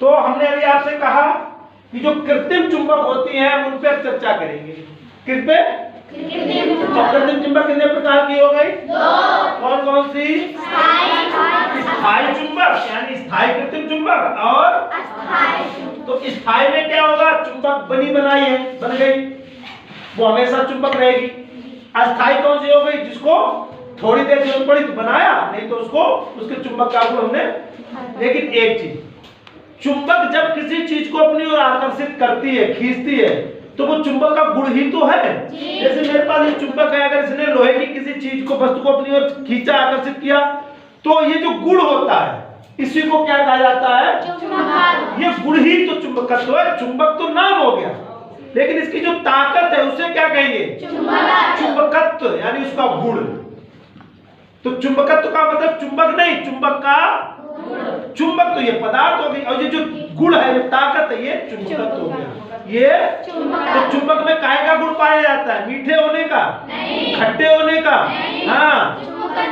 तो हमने अभी आपसे कहा कि जो कृत्रिम चुंबक होती हैं हम उन पर चर्चा करेंगे। किस पे? कृत्रिम चुंबक कितने प्रकार की हो गई? कौन कौन सी? स्थायी चुंबक यानी स्थायी कृत्रिम चुंबक, और तो स्थायी में क्या होगा? चुंबक बनी बनाई है, बन गई, वो हमेशा चुंबक रहेगी। अस्थायी कौन सी हो गई? जिसको थोड़ी देर जरूरत पड़ी तो बनाया, नहीं तो उसको उसके चुंबक का गुण हमने। लेकिन एक चीज, चुंबक जब किसी चीज को अपनी ओर आकर्षित करती है, खींचती है, तो वो चुंबक का गुण ही तो है। जैसे मेरे पास एक चुंबक है, अगर इसने लोहे की किसी चीज को, वस्तु को अपनी ओर खींचा, आकर्षित किया, तो ये जो गुण होता है इसी को क्या कहा जाता है? ये गुण ही तो चुंबकत्व है। चुंबक तो नाम हो गया, लेकिन इसकी जो ताकत है उसे क्या कहेंगे? चुंबकत्व यानी उसका गुण। तो चुंबकत्व का मतलब चुंबक नहीं, चुंबक का चुंबक तो ये पदार्थ हो गई, और ये जो गुण है, ये ताकत है, ये चुंबकत्व हो गया। ये तो चुंबक में काहे का गुण पाया जाता है? मीठे होने का, खट्टे होने का, हाँ,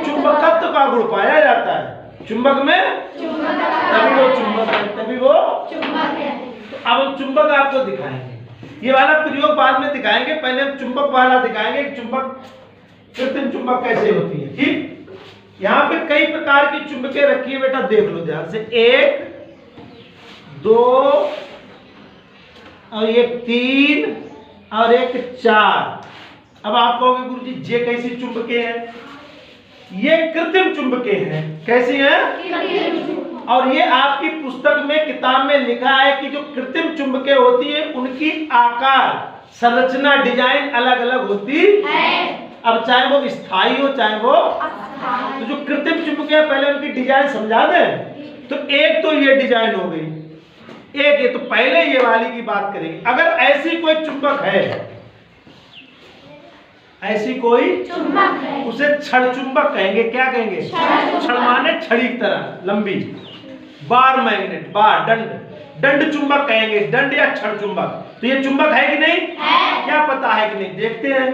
चुंबकत्व का गुण पाया जाता है चुंबक में, तभी वो चुंबक है, तभी वो चुंबक है। तो अब हम चुंबक आपको दिखाएंगे, ये वाला प्रयोग बाद में दिखाएंगे, पहले हम चुंबक वाला दिखाएंगे। चुंबक, कृत्रिम चुंबक कैसे होती है। ठीक, यहाँ पे कई प्रकार की चुंबकें रखी है बेटा, देख लो ध्यान से। 1, 2 और एक 3 और एक 4। अब आप कहोगे गुरुजी ये कैसी चुंबकें हैं? ये कृत्रिम चुंबकें हैं। कैसी हैं? और ये आपकी पुस्तक में, किताब में लिखा है कि जो कृत्रिम चुंबकें होती है उनकी आकार, संरचना, डिजाइन अलग अलग होती है। अब चाहे वो स्थायी हो चाहे वो, तो जो कृत्रिम चुंबकें हैं पहले उनकी डिजाइन समझा दें। तो एक तो ये डिजाइन हो गई, एक ये, तो पहले ये वाली की बात करेंगे। अगर ऐसी कोई चुंबक है, ऐसी कोई चुंबक है, उसे छड़ चुंबक कहेंगे। क्या कहेंगे? छड़ माने छड़ी की तरह लंबी, बार मैग्नेट, बार, दंड चुंबक कहेंगे, दंड या छड़ चुंबक। तो ये चुंबक है कि नहीं? है। क्या पता है कि नहीं? देखते हैं।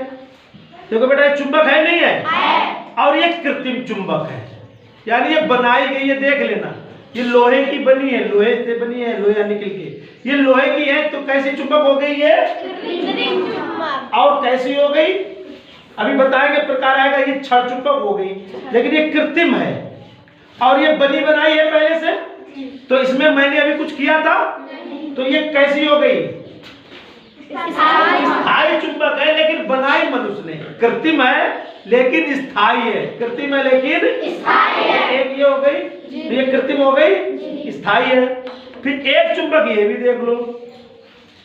देखो बेटा, ये चुंबक है नहीं है? और ये कृत्रिम चुंबक है, यानी ये बनाई गई है। देख लेना, ये लोहे की बनी है, लोहे से बनी है, लोहा निकल के ये लोहे की है। तो कैसी चुंबक हो गई ये? कृत्रिम चुंबक। और कैसी हो गई? अभी बताएंगे प्रकार आएगा। ये छड़ चुंबक हो गई, लेकिन ये कृत्रिम है और ये बनी बनाई है पहले से। तो इसमें मैंने अभी कुछ किया था, तो ये कैसी हो गई? स्थायी चुंबक है, लेकिन बनाई मनुष्य ने। कृत्रिम है लेकिन स्थायी है, कृत्रिम है लेकिन स्थायी है। एक ये हो गई, तो ये कृत्रिम हो गई, स्थायी है। फिर एक चुंबक ये भी देख लो,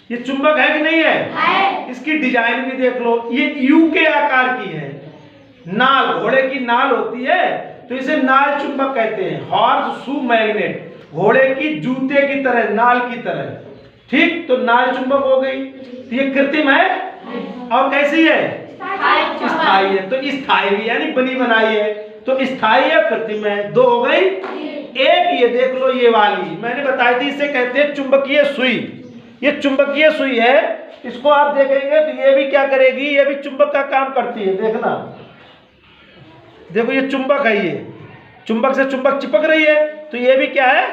ये चुंबक है कि नहीं है? इसकी डिजाइन भी देख लो, ये यू के आकार की है। नाल, घोड़े की नाल होती है, तो इसे नाल चुंबक कहते हैं। हॉर्स शू मैग्नेट, घोड़े की जूते की तरह, नाल की तरह। ठीक, तो नाल चुंबक हो गई। तो ये कृत्रिम है और कैसी है? स्थायी है। तो स्थायी भी यानी बनी बनाई है, तो स्थायी है, कृत्रिम है। 2 हो गई। एक ये देख लो, ये वाली मैंने बताई थी, इसे कहते हैं चुंबकीय सुई। ये चुंबकीय सुई है, इसको आप देखेंगे तो ये भी क्या करेगी? ये भी चुंबक का काम करती है। देखना, देखो ये चुंबक है, ये चुंबक से चुंबक चिपक रही है, तो ये भी क्या है?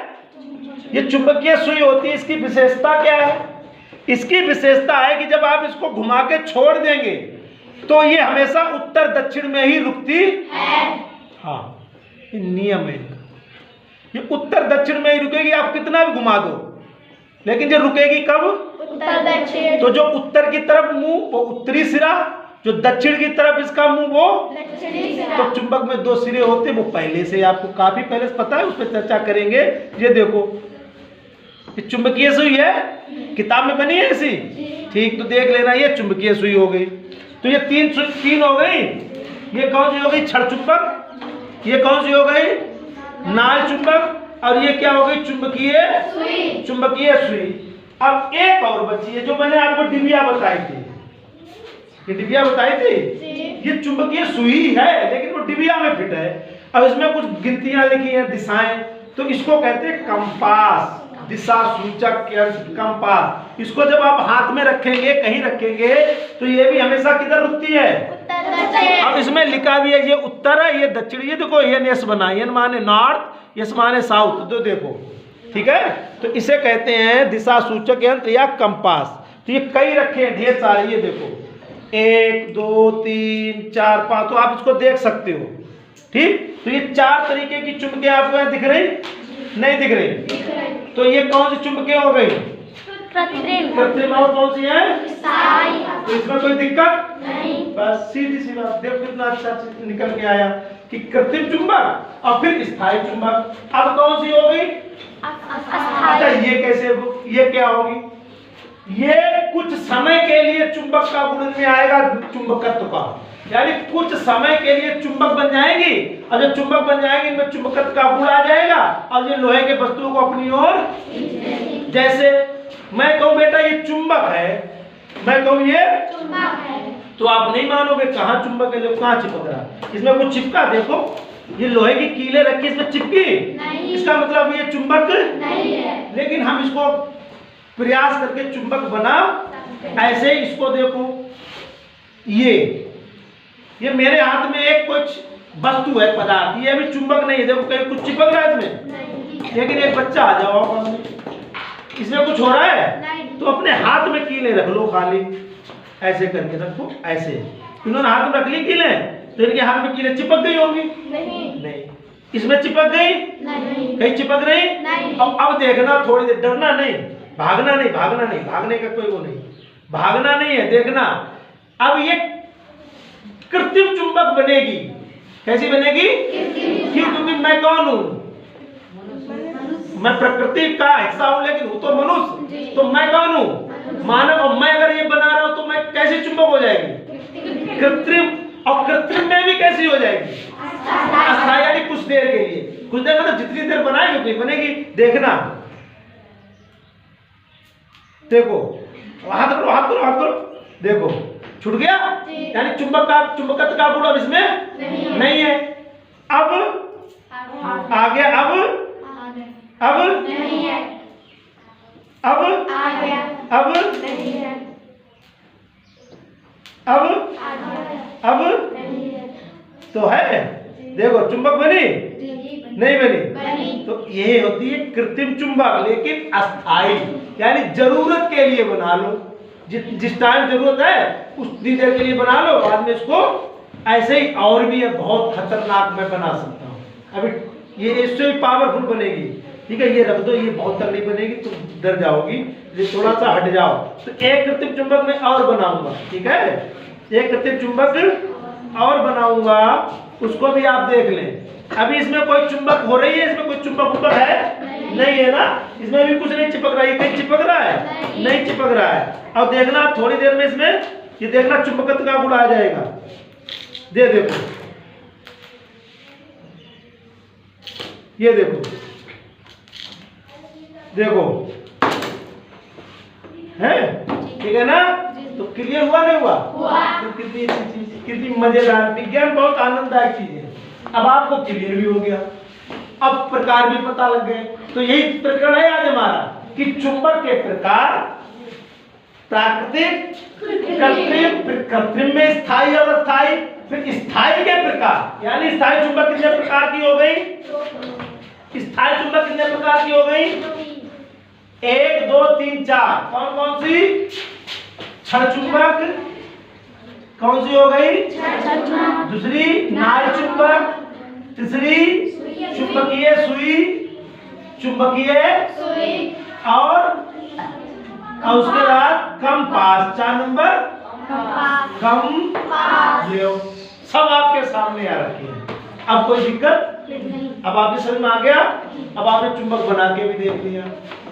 ये चुंबकीय सुई होती है। इसकी विशेषता क्या है? इसकी विशेषता है कि जब आप इसको घुमा के छोड़ देंगे तो ये हमेशा उत्तर दक्षिण में ही रुकती है। हाँ, ये नियम है इनका। ये उत्तर दक्षिण में ही रुकेगी, आप कितना भी घुमा दो, लेकिन ये रुकेगी कब? उत्तर दक्षिण। तो जो उत्तर की तरफ मुंह वो उत्तरी सिरा, जो दक्षिण की तरफ इसका मुंह वो दक्षिणी सिरा। तो चुंबक में 2 सिरे होते, वो पहले से आपको काफी पहले से पता है, उस पर चर्चा करेंगे। ये देखो, ये चुंबकीय सुई है, किताब में बनी है ऐसी। ठीक, तो देख लेना, ये चुंबकीय सुई हो गई। तो ये 3 हो गई। ये कौन सी हो गई? छड़ चुंबक। ये कौन सी हो गई? नाल चुंबक। और ये क्या हो गई? चुंबकीय सुई। चुंबकीय सुई। अब एक और बची है, जो मैंने आपको डिबिया बताई थी। ये डिबिया बताई थी, ये चुंबकीय सुई है, लेकिन वो डिबिया में फिट है। अब इसमें कुछ गिनतियां लिखी हैं, दिशाएं, तो इसको कहते हैं कंपास, दिशा सूचक कंपास। इसको जब आप हाथ में रखेंगे, कहीं रखेंगे, तो ये भी हमेशा किधर रुकती है? अब इसमें लिखा भी है, ये उत्तर है, ये दक्षिण। ये देखो, एन एस बना, एन माने नॉर्थ, एस माने साउथ। तो देखो, ठीक है, तो इसे कहते हैं दिशा सूचक यंत्र या कंपास। तो ये कई रखे हैं, ढेर सारे, ये देखो 1 2 3 4 5, तो आप इसको देख सकते हो। ठीक, तो ये 4 तरीके की चुंबकें आपको यहाँ दिख रही, नहीं दिख रही? तो ये कौन सी चुंबकें हो गई? कृत्रिम। और कौन सी है? तो इसमें कोई दिक्कत नहीं, बस सीधी सी बात। देखो कितना अच्छा निकल के आया कि कृत्रिम चुंबक और फिर स्थायी चुंबक। अब कौन सी हो गई? अच्छा, ये कैसे, ये क्या होगी? ये कुछ समय के लिए चुंबक का गुण में आएगा, चुंबकत्व का, यानी कुछ समय के लिए चुंबक बन जाएंगी, और जब चुंबक बन जाएंगी इनमें चुंबकत्व का गुण आ जाएगा, और ये लोहे के वस्तुओं को अपनी ओर, जैसे मैं कहूँ बेटा ये चुंबक है, मैं कहूँ ये चुंबक है, तो आप नहीं मानोगे कहाँ चुंबक है, कहाँ चिपक रहा है? इसमें कुछ चिपका, देखो ये लोहे की कीले रखी, इसमें चिपकी नहीं। इसका मतलब ये चुंबक नहीं है, लेकिन हम इसको प्रयास करके चुंबक बना, ऐसे इसको देखो, ये मेरे हाथ में एक कुछ वस्तु है, पदार्थ, ये भी चुंबक नहीं है, देखो कहीं कुछ चिपक रहा है इसमें, लेकिन एक बच्चा आ जाओ, इसमें कुछ हो रहा है, तो अपने हाथ में कीले रख लो, खाली ऐसे करके रखो, ऐसे इन्होंने हाथ में रख ली कीले, तो इनके हाथ में कीले चिपक गई होंगी? नहीं। इसमें चिपक गई? नहीं। कहीं चिपक नहीं? अब देखना, थोड़ी देर डरना नहीं, भागना नहीं, भागने का कोई वो नहीं, भागना नहीं है, देखना। अब ये कृत्रिम चुंबक बनेगी, कैसी बनेगी? क्यों? क्योंकि मैं कौन हूं? मैं प्रकृति का हिस्सा हूं, लेकिन हूं तो मनुष्य, तो मैं कौन हूं? मानव। और मैं अगर ये बना रहा हूं तो मैं कैसी चुंबक हो जाएगी? कृत्रिम। और कृत्रिम में भी कैसी हो जाएगी? अस्थायी, यानी कुछ देर के लिए, कुछ देर मतलब जितनी देर बनाएगी उतनी बनेगी। देखना, देखो, हाथ करो, हाथ करो, हाथ करो, देखो छूट गया, यानी चुंबकत्व का गुण अब इसमें नहीं है। अब आ गया, अब नहीं है, अब आ गया, अब नहीं है, अब नहीं है, तो है। देखो चुंबक बनी नहीं बनी? तो ये होती है कृत्रिम चुंबक, लेकिन अस्थायी, यानी जरूरत के लिए बना लो, जिस टाइम जरूरत है उतनी देर के लिए बना लो, बाद में इसको ऐसे ही। और भी है, बहुत खतरनाक मैं बना सकता हूँ, अभी ये इससे भी पावरफुल बनेगी। ठीक है, ये रख दो, ये बहुत तक नहीं बनेगी, तुम डर जाओगी, ये थोड़ा सा हट जाओ। तो एक कृत्रिम चुंबक मैं और बनाऊंगा, ठीक है, एक कृत्रिम चुंबक और बनाऊंगा, उसको भी आप देख लें। अभी इसमें कोई चुंबक हो रही है, इसमें कोई चुंबक ऊपर है? नहीं है ना, इसमें भी कुछ नहीं चिपक रहा है, कहीं चिपक रहा है? नहीं चिपक रहा है। अब देखना थोड़ी देर में इसमें, ये देखना चुंबकत्व का गुण आ जाएगा। देखो, ये देखो, है ठीक है ना? तो क्लियर हुआ नहीं हुआ? तो कितनी मजेदार, विज्ञान बहुत आनंददायक चीज है। अब आपको क्लियर भी हो गया, अब प्रकार भी पता लग गए। तो यही प्रकरण है आज हमारा कि चुंबक के प्रकार, प्राकृतिक, कृत्रिम में स्थायी और अस्थायी, फिर स्थायी के प्रकार, यानी स्थायी चुंबक कितने प्रकार की हो गई? स्थायी चुंबक कितने प्रकार की हो गई? 1 2 3 4। कौन कौन सी? क्षण चुंबक, कौन सी हो गई? दूसरी नाल चुंबक, तीसरी चुंबकीय सुई, और उसके बाद कंपास, 4 नंबर कंपास। सब आपके सामने आ रखी है, अब कोई दिक्कत? अब आपके समझ में आ गया। अब आपने चुंबक बना के भी देख लिया।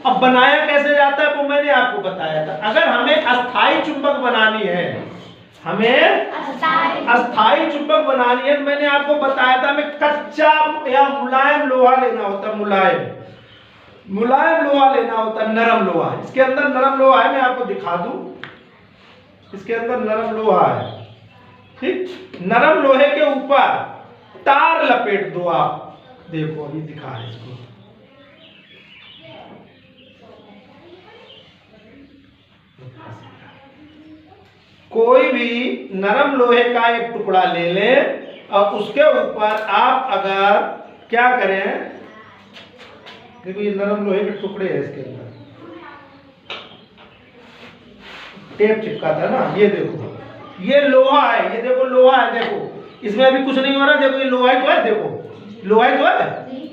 अब बनाया कैसे जाता है वो मैंने आपको बताया था। अगर हमें अस्थायी चुंबक बनानी है, हमें अस्थायी चुंबक बनानी है, तो मैंने आपको बताया था हमें कच्चा या मुलायम लोहा लेना होता है। मुलायम लोहा लेना होता है, नरम लोहा। इसके अंदर नरम लोहा है, मैं आपको दिखा दूं, इसके अंदर नरम लोहा है। ठीक, नरम लोहे के ऊपर तार लपेट दो आप। देखो ये दिखा है इसको, कोई भी नरम लोहे का एक टुकड़ा ले लें और उसके ऊपर आप अगर क्या करें, देखो ये नरम लोहे के टुकड़े हैं इसके अंदर, टेप चिपका था ना, ये देखो ये लोहा है, ये देखो लोहा है, देखो इसमें अभी कुछ नहीं हो रहा, देखो ये लोहा ही तो है, देखो लोहा ही तो है,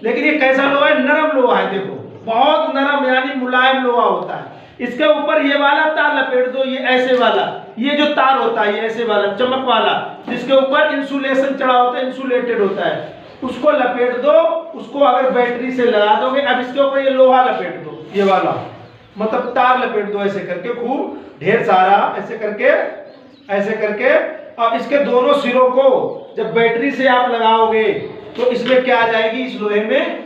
लेकिन ये कैसा लोहा है? नरम लोहा है, देखो बहुत नरम यानी मुलायम लोहा होता है। इसके ऊपर ये वाला तार लपेट दो, ये ऐसे वाला, ये जो तार होता है ये ऐसे वाला चमक वाला, जिसके ऊपर इंसुलेशन चढ़ा होता है, इंसुलेटेड होता है, उसको लपेट दो। उसको अगर बैटरी से लगा दोगे, अब इसके ऊपर ये लोहा लपेट दो, ये वाला मतलब तार लपेट दो ऐसे करके, खूब ढेर सारा ऐसे करके और इसके दोनों सिरों को जब बैटरी से आप लगाओगे तो इसमें क्या आ जाएगी? इस लोहे में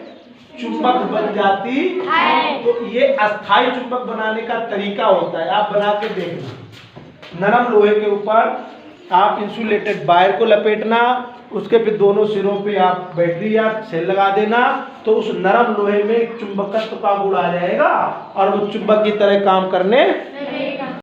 चुंबक बन जाती है। तो ये अस्थाई चुंबक बनाने का तरीका होता है, आप बना के देखना। नरम लोहे के ऊपर आप इंसुलेटेड वायर को लपेटना, उसके फिर दोनों सिरों पे आप बैटरी या सेल लगा देना, तो उस नरम लोहे में चुंबकत्व का गुण आ जाएगा और वो चुंबक की तरह काम करने